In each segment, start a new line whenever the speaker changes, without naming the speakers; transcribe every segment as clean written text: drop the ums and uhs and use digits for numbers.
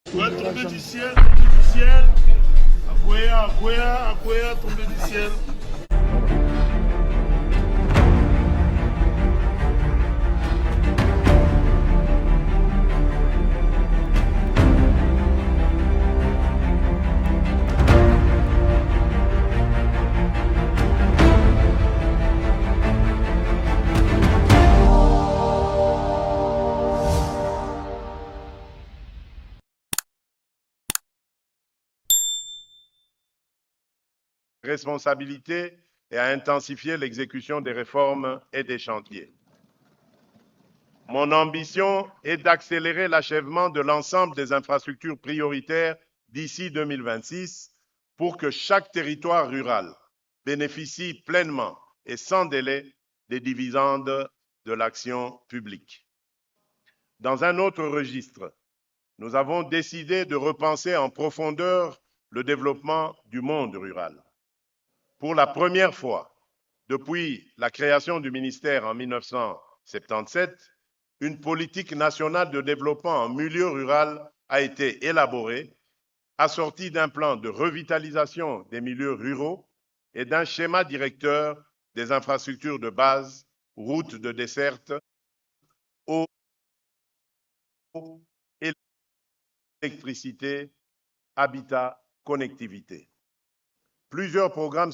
Ouais, tombé du ciel, tombé du ciel. Akwea, Akwea, Akwea, tombé du ciel.
Responsabilité et à intensifier l'exécution des réformes et des chantiers. Mon ambition est d'accélérer l'achèvement de l'ensemble des infrastructures prioritaires d'ici 2026 pour que chaque territoire rural bénéficie pleinement et sans délai des dividendes de l'action publique. Dans un autre registre, nous avons décidé de repenser en profondeur le développement du monde rural. Pour la première fois depuis la création du ministère en 1977, une politique nationale de développement en milieu rural a été élaborée, assortie d'un plan de revitalisation des milieux ruraux et d'un schéma directeur des infrastructures de base, routes de desserte, eau, électricité, habitat, connectivité. Plusieurs programmes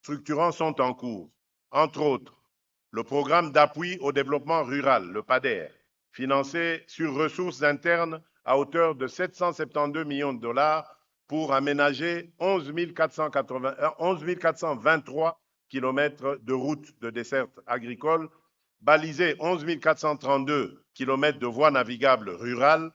structurants sont en cours, entre autres le programme d'appui au développement rural, le PADER, financé sur ressources internes à hauteur de 772 millions de dollars pour aménager 11 423 km de routes de desserte agricole, baliser 11 432 km de voies navigables rurales,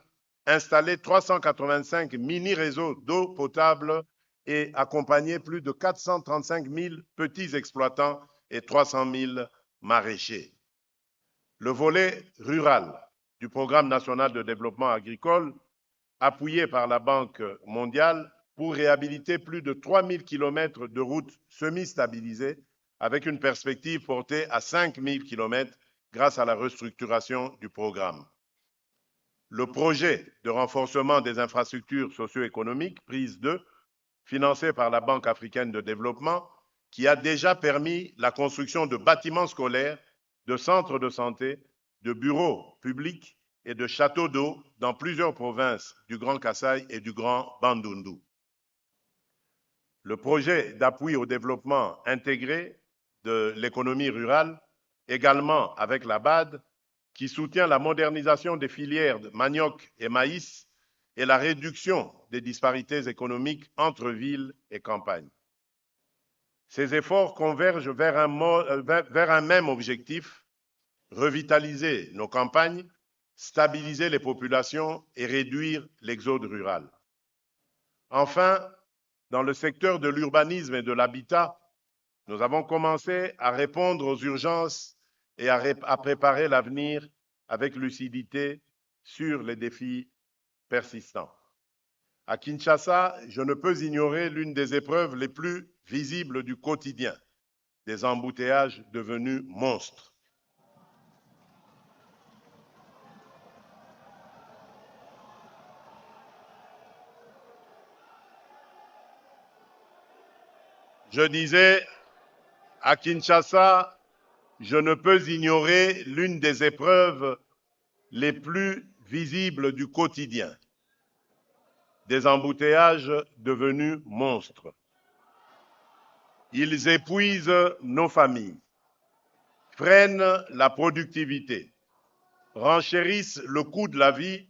installer 385 mini-réseaux d'eau potable et accompagner plus de 435 000 petits exploitants et 300 000 maraîchers. Le volet rural du Programme national de développement agricole, appuyé par la Banque mondiale, pour réhabiliter plus de 3 000 km de routes semi-stabilisées, avec une perspective portée à 5 000 km grâce à la restructuration du programme. Le projet de renforcement des infrastructures socio-économiques, prise 2, financé par la Banque africaine de développement, qui a déjà permis la construction de bâtiments scolaires, de centres de santé, de bureaux publics et de châteaux d'eau dans plusieurs provinces du Grand Kasaï et du Grand Bandundu. Le projet d'appui au développement intégré de l'économie rurale, également avec la BAD, qui soutient la modernisation des filières de manioc et maïs et la réduction des disparités économiques entre villes et campagnes. Ces efforts convergent vers un même objectif, revitaliser nos campagnes, stabiliser les populations et réduire l'exode rural. Enfin, dans le secteur de l'urbanisme et de l'habitat, nous avons commencé à répondre aux urgences et à préparer l'avenir avec lucidité sur les défis persistants. À Kinshasa, je ne peux ignorer l'une des épreuves les plus visibles du quotidien, des embouteillages devenus monstres. Je disais, à Kinshasa, je ne peux ignorer l'une des épreuves les plus visibles du quotidien, des embouteillages devenus monstres. Ils épuisent nos familles, freinent la productivité, renchérissent le coût de la vie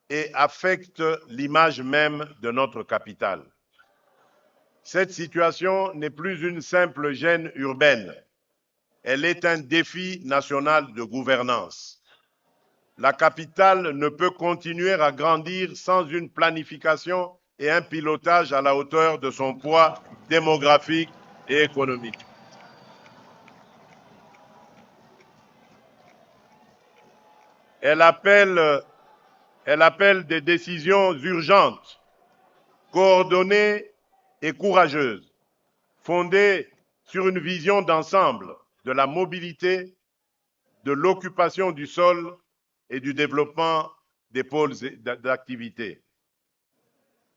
et affectent l'image même de notre capitale. Cette situation n'est plus une simple gêne urbaine, elle est un défi national de gouvernance. La capitale ne peut continuer à grandir sans une planification et un pilotage à la hauteur de son poids démographique et économique. Elle appelle des décisions urgentes, coordonnées et courageuses, fondées sur une vision d'ensemble de la mobilité, de l'occupation du sol et du développement des pôles d'activité.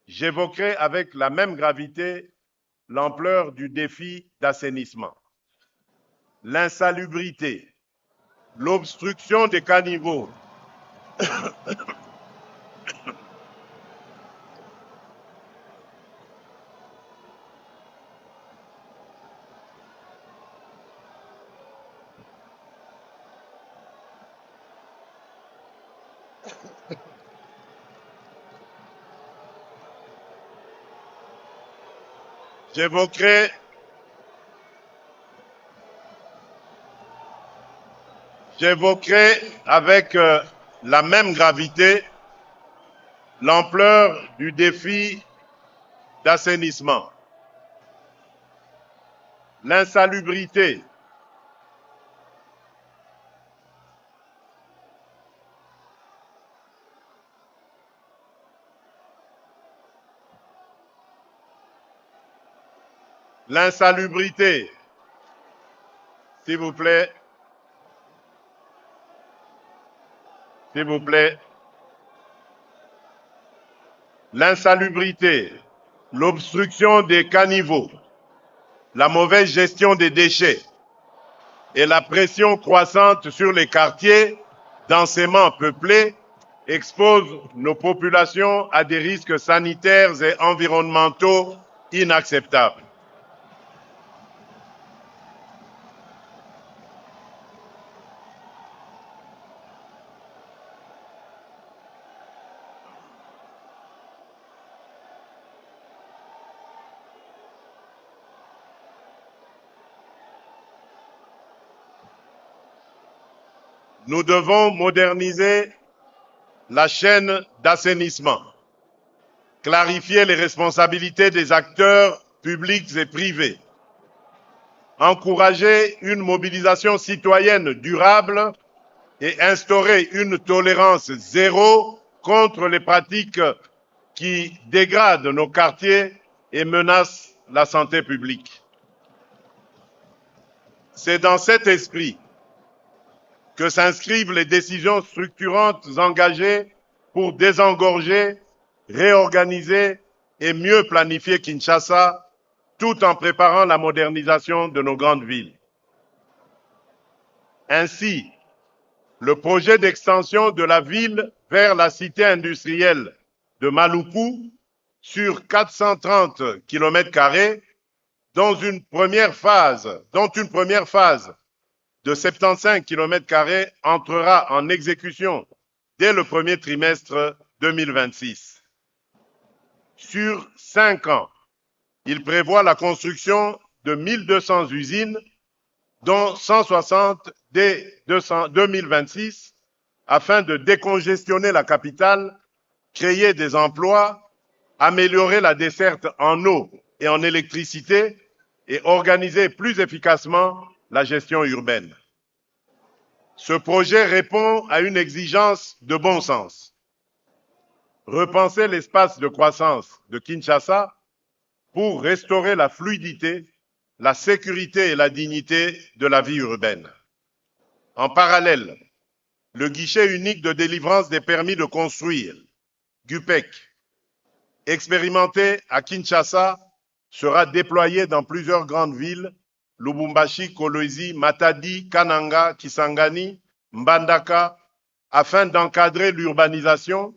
J'évoquerai avec la même gravité l'ampleur du défi d'assainissement, l'insalubrité, l'obstruction des caniveaux, j'évoquerai avec la même gravité l'ampleur du défi d'assainissement, l'insalubrité, s'il vous plaît, l'insalubrité, l'obstruction des caniveaux, la mauvaise gestion des déchets et la pression croissante sur les quartiers densément peuplés exposent nos populations à des risques sanitaires et environnementaux inacceptables. Nous devons moderniser la chaîne d'assainissement, clarifier les responsabilités des acteurs publics et privés, encourager une mobilisation citoyenne durable et instaurer une tolérance zéro contre les pratiques qui dégradent nos quartiers et menacent la santé publique. C'est dans cet esprit que s'inscrivent les décisions structurantes engagées pour désengorger, réorganiser et mieux planifier Kinshasa, tout en préparant la modernisation de nos grandes villes. Ainsi, le projet d'extension de la ville vers la cité industrielle de Maluku sur 430 km², dont une première phase de 75 km² entrera en exécution dès le premier trimestre 2026. Sur 5 ans, il prévoit la construction de 1200 usines, dont 160 dès 2026, afin de décongestionner la capitale, créer des emplois, améliorer la desserte en eau et en électricité et organiser plus efficacement la gestion urbaine. Ce projet répond à une exigence de bon sens. Repenser l'espace de croissance de Kinshasa pour restaurer la fluidité, la sécurité et la dignité de la vie urbaine. En parallèle, le guichet unique de délivrance des permis de construire, GUPEC, expérimenté à Kinshasa, sera déployé dans plusieurs grandes villes, Lubumbashi, Kolwezi, Matadi, Kananga, Kisangani, Mbandaka, afin d'encadrer l'urbanisation,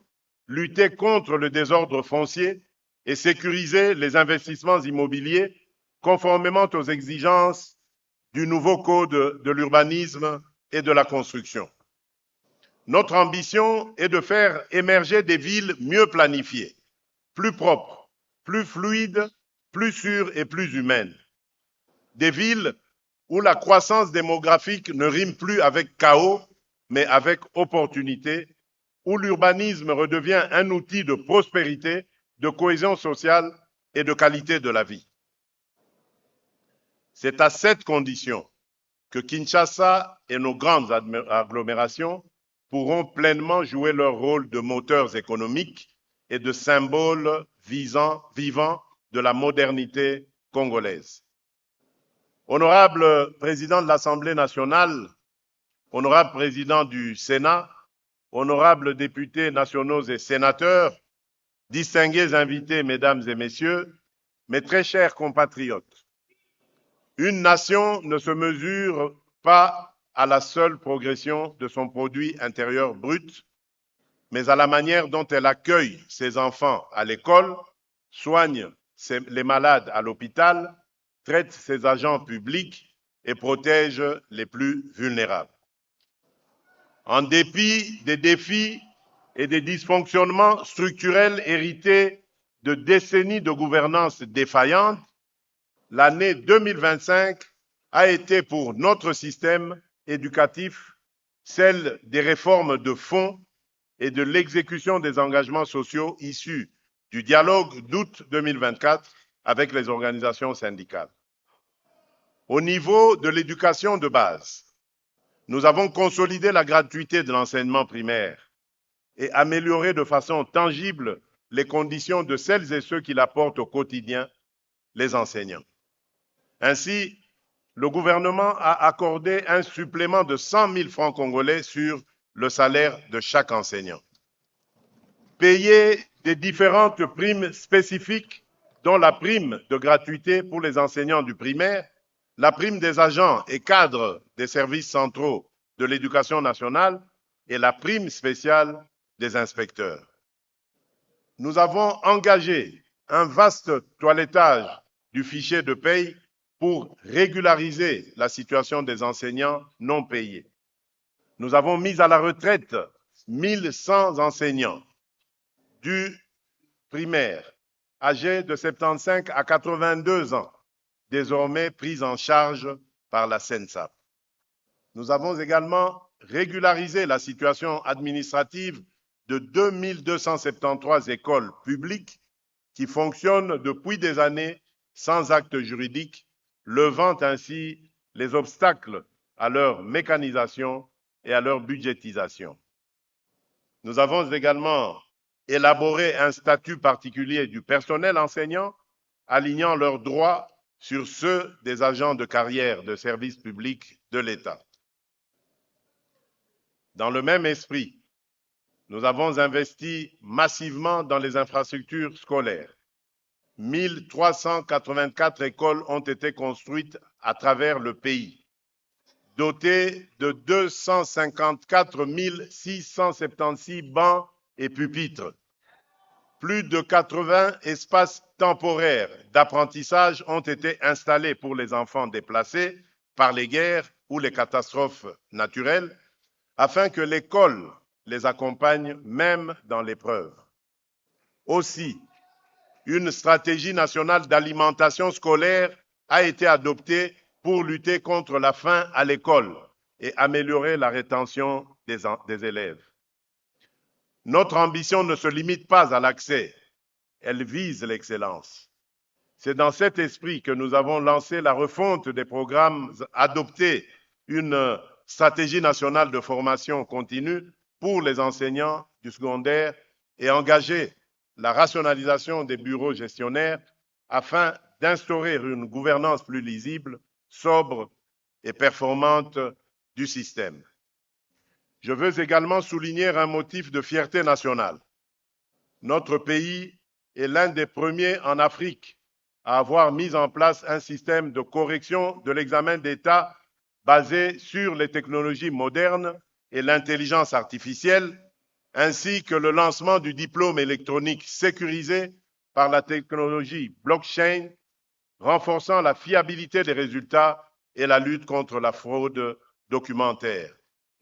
lutter contre le désordre foncier et sécuriser les investissements immobiliers conformément aux exigences du nouveau code de l'urbanisme et de la construction. Notre ambition est de faire émerger des villes mieux planifiées, plus propres, plus fluides, plus sûres et plus humaines. Des villes où la croissance démographique ne rime plus avec chaos, mais avec opportunité, où l'urbanisme redevient un outil de prospérité, de cohésion sociale et de qualité de la vie. C'est à cette condition que Kinshasa et nos grandes agglomérations pourront pleinement jouer leur rôle de moteurs économiques et de symboles vivants de la modernité congolaise. Honorable Président de l'Assemblée nationale, honorable Président du Sénat, honorables députés nationaux et sénateurs, distingués invités, mesdames et messieurs, mes très chers compatriotes, une nation ne se mesure pas à la seule progression de son produit intérieur brut, mais à la manière dont elle accueille ses enfants à l'école, soigne les malades à l'hôpital, traite ses agents publics et protège les plus vulnérables. En dépit des défis et des dysfonctionnements structurels hérités de décennies de gouvernance défaillante, l'année 2025 a été pour notre système éducatif celle des réformes de fond et de l'exécution des engagements sociaux issus du dialogue d'août 2024 avec les organisations syndicales. Au niveau de l'éducation de base, nous avons consolidé la gratuité de l'enseignement primaire et amélioré de façon tangible les conditions de celles et ceux qui l'apportent au quotidien, les enseignants. Ainsi, le gouvernement a accordé un supplément de 100 000 francs congolais sur le salaire de chaque enseignant. Payer des différentes primes spécifiques, dont la prime de gratuité pour les enseignants du primaire, la prime des agents et cadres des services centraux de l'éducation nationale et la prime spéciale des inspecteurs. Nous avons engagé un vaste toilettage du fichier de paye pour régulariser la situation des enseignants non payés. Nous avons mis à la retraite 1100 enseignants du primaire âgés de 75 à 82 ans, désormais pris en charge par la SENSAP. Nous avons également régularisé la situation administrative de 2273 écoles publiques qui fonctionnent depuis des années sans acte juridique, levant ainsi les obstacles à leur mécanisation et à leur budgétisation. Nous avons également élaboré un statut particulier du personnel enseignant, alignant leurs droits sur ceux des agents de carrière de services publics de l'État. Dans le même esprit, nous avons investi massivement dans les infrastructures scolaires. 1384 écoles ont été construites à travers le pays, dotées de 254 676 bancs et pupitres. Plus de 80 espaces temporaires d'apprentissage ont été installés pour les enfants déplacés par les guerres ou les catastrophes naturelles, afin que l'école les accompagne même dans l'épreuve. Aussi, une stratégie nationale d'alimentation scolaire a été adoptée pour lutter contre la faim à l'école et améliorer la rétention des élèves. Notre ambition ne se limite pas à l'accès, elle vise l'excellence. C'est dans cet esprit que nous avons lancé la refonte des programmes, adopté une stratégie nationale de formation continue pour les enseignants du secondaire et engagé la rationalisation des bureaux gestionnaires afin d'instaurer une gouvernance plus lisible, sobre et performante du système. Je veux également souligner un motif de fierté nationale. Notre pays est l'un des premiers en Afrique à avoir mis en place un système de correction de l'examen d'État basé sur les technologies modernes et l'intelligence artificielle, ainsi que le lancement du diplôme électronique sécurisé par la technologie blockchain, renforçant la fiabilité des résultats et la lutte contre la fraude documentaire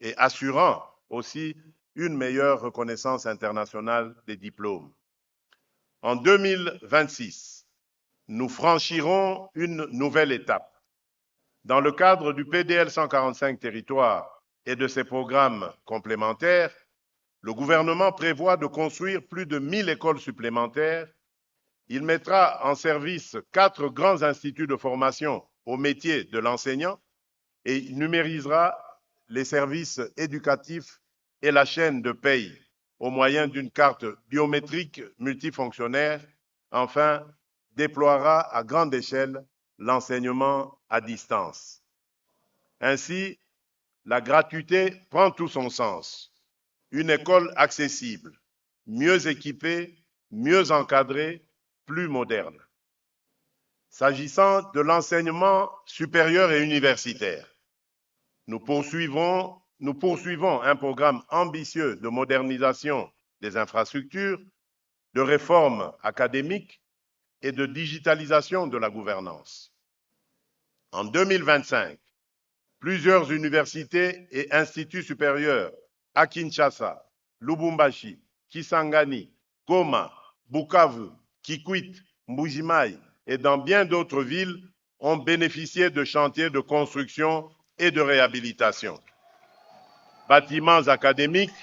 et assurant aussi une meilleure reconnaissance internationale des diplômes. En 2026, nous franchirons une nouvelle étape. Dans le cadre du PDL 145 territoires et de ses programmes complémentaires, le gouvernement prévoit de construire plus de 1000 écoles supplémentaires. Il mettra en service 4 grands instituts de formation au métier de l'enseignant et il numérisera les services éducatifs et la chaîne de paye au moyen d'une carte biométrique multifonctionnaire. Enfin, déploiera à grande échelle l'enseignement à distance. Ainsi, la gratuité prend tout son sens. une école accessible, mieux équipée, mieux encadrée, plus moderne. S'agissant de l'enseignement supérieur et universitaire, nous poursuivons un programme ambitieux de modernisation des infrastructures, de réforme académique et de digitalisation de la gouvernance. En 2025, plusieurs universités et instituts supérieurs à Kinshasa, Lubumbashi, Kisangani, Goma, Bukavu, Kikwit, Mbujimaï et dans bien d'autres villes ont bénéficié de chantiers de construction et de réhabilitation. Bâtiments académiques,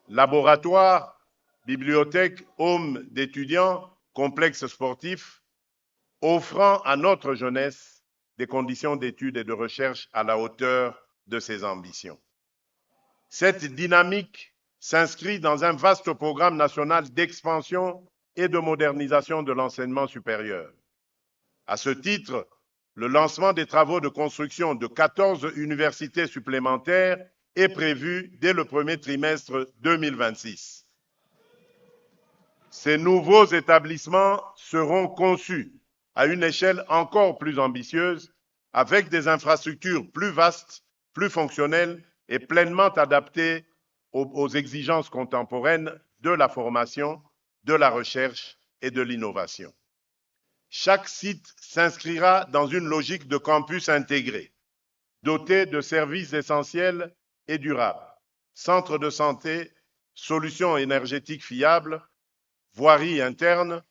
laboratoires, bibliothèques, homes d'étudiants, complexes sportifs, offrant à notre jeunesse des conditions d'études et de recherche à la hauteur de ses ambitions. Cette dynamique s'inscrit dans un vaste programme national d'expansion et de modernisation de l'enseignement supérieur. À ce titre, le lancement des travaux de construction de 14 universités supplémentaires est prévu dès le premier trimestre 2026. Ces nouveaux établissements seront conçus à une échelle encore plus ambitieuse, avec des infrastructures plus vastes, plus fonctionnelles et pleinement adaptées aux exigences contemporaines de la formation, de la recherche et de l'innovation. Chaque site s'inscrira dans une logique de campus intégré, doté de services essentiels et durables, centres de santé, solutions énergétiques fiables, voirie interne,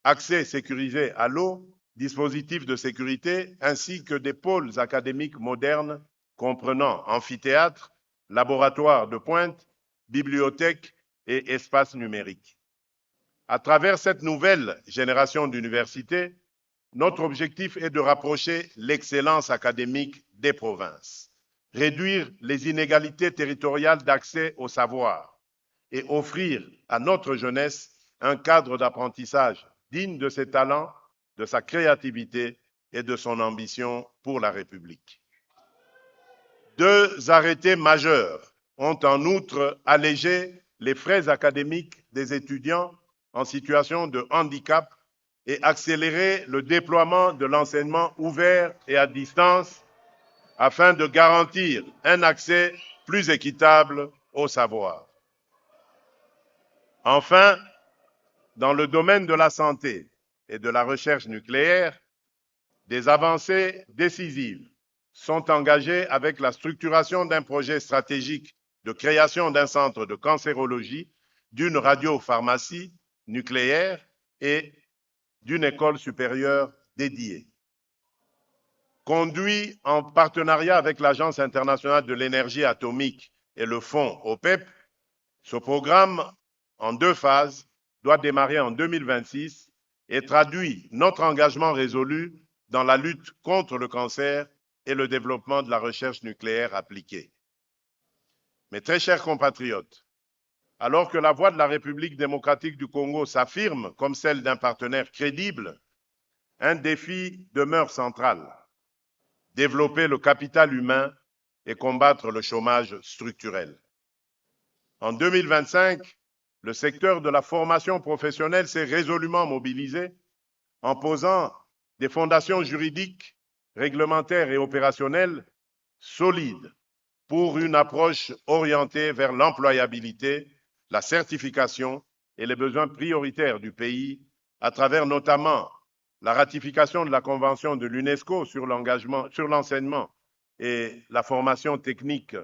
accès sécurisé à l'eau, dispositifs de sécurité, ainsi que des pôles académiques modernes comprenant amphithéâtres, laboratoires de pointe, bibliothèques et espaces numériques. À travers cette nouvelle génération d'universités, notre objectif est de rapprocher l'excellence académique des provinces, réduire les inégalités territoriales d'accès au savoir et offrir à notre jeunesse un cadre d'apprentissage digne de ses talents, de sa créativité et de son ambition pour la République. Deux arrêtés majeurs ont en outre allégé les frais académiques des étudiants en situation de handicap et accéléré le déploiement de l'enseignement ouvert et à distance afin de garantir un accès plus équitable au savoir. Enfin, dans le domaine de la santé et de la recherche nucléaire, des avancées décisives sont engagées avec la structuration d'un projet stratégique de création d'un centre de cancérologie, d'une radiopharmacie nucléaire et d'une école supérieure dédiée. Conduit en partenariat avec l'Agence internationale de l'énergie atomique et le fonds OPEP, ce programme, en 2 phases, doit démarrer en 2026 et traduit notre engagement résolu dans la lutte contre le cancer et le développement de la recherche nucléaire appliquée. Mes très chers compatriotes, alors que la voix de la République démocratique du Congo s'affirme comme celle d'un partenaire crédible, un défi demeure central: développer le capital humain et combattre le chômage structurel. En 2025, le secteur de la formation professionnelle s'est résolument mobilisé en posant des fondations juridiques, réglementaires et opérationnelles solides pour une approche orientée vers l'employabilité, la certification et les besoins prioritaires du pays, à travers notamment la ratification de la Convention de l'UNESCO sur l'enseignement et la formation technique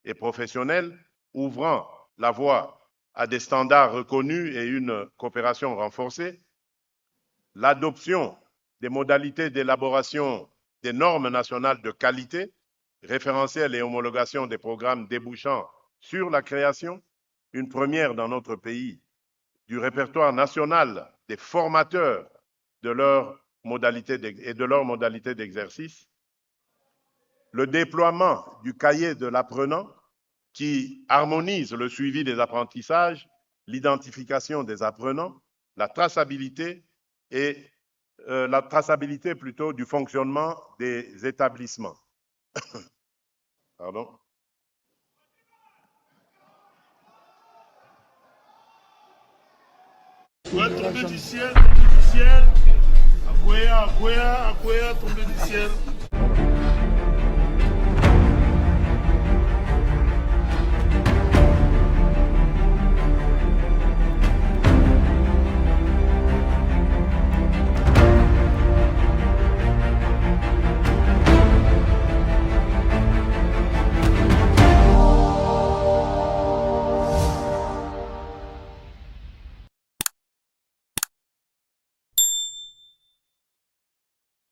et professionnelle, ouvrant la voie à des standards reconnus et une coopération renforcée, l'adoption des modalités d'élaboration des normes nationales de qualité, référentiels et homologation des programmes débouchant sur la création, une première dans notre pays, du répertoire national des formateurs de leurs modalités d'exercice, le déploiement du cahier de l'apprenant qui harmonise le suivi des apprentissages, l'identification des apprenants, la traçabilité du fonctionnement des établissements. Pardon.
Ouais, tombé du ciel, tombé du ciel. Akwea, Akwea, Akwea, tombé du ciel.